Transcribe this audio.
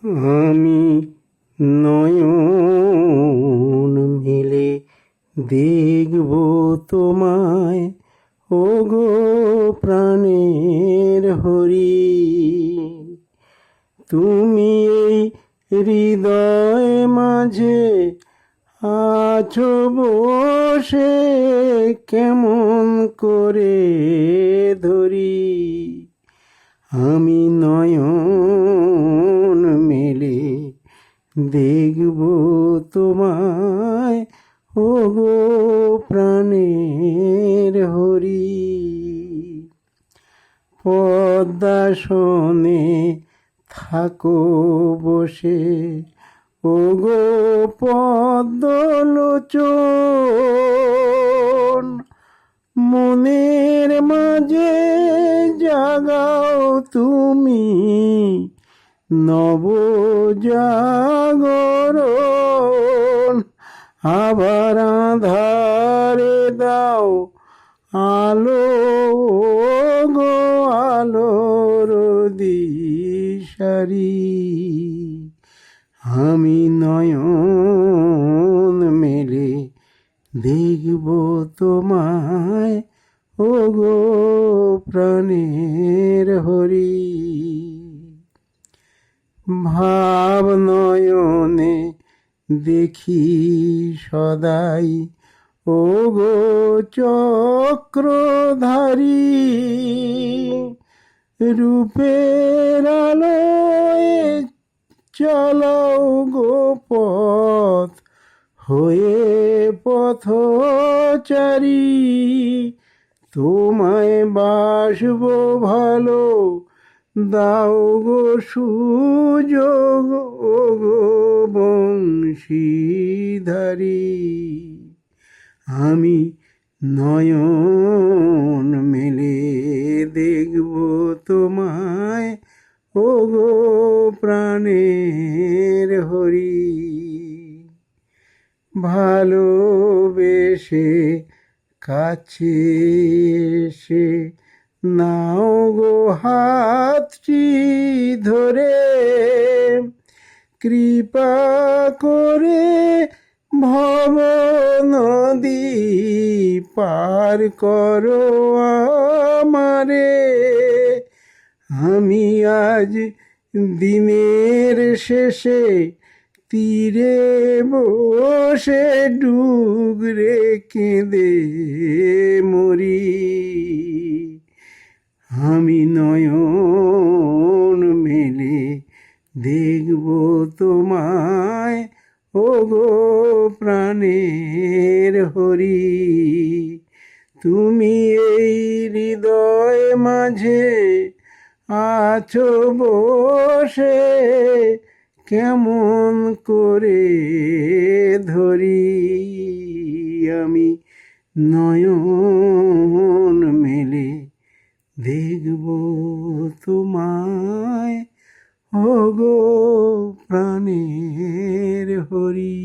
আমি নয়ন মেলে দেখব তোমায়, ওগো প্রাণের হরি। তুমি এই হৃদয় মাঝে আছো বসে, কেমন করে ধরি। আমি নয়ন মেলে দেখব তোমায়, ওগো প্রাণের হরি। পদ্মাসনে থাকো বসে, ওগো পদ্মলোচন। মনের মাঝে জাগাও তুমি নবজাগরণ। আবার আঁধারে দাও আলো, গো আলোর দিশারি। আমি নয়ন মেলে দেখব তোমায়, ওগো প্রাণের হরি। ভাব নয়নে দেখি সদাই, ওগো চক্রধারী। রূপের আলোয় চলাও গো পথ হয়ে পথচারী। তোমায় বাসব ভালো, দাও গো সুযোগ, ওগো বংশীধারী। আমি নয়ন মেলে দেখব তোমায়, ওগো প্রাণের হরি। ভালোবেসে কাছে এসে নাও গো হাতটি ধরে। কৃপা করে ভব নদী পার করো আমারে। আমি আজ দিনের শেষে তীরে বসে ডুগরে কেঁদে মরি। আমি নয়ন মেলে দেখব তোমায়, ওগো প্রাণের হরি। তুমি এই হৃদয় মাঝে আছো বসে, কেমন করে ধরি। আমি নয়ন মেলে দেখব তোমায়, ওগো প্রাণের হরি।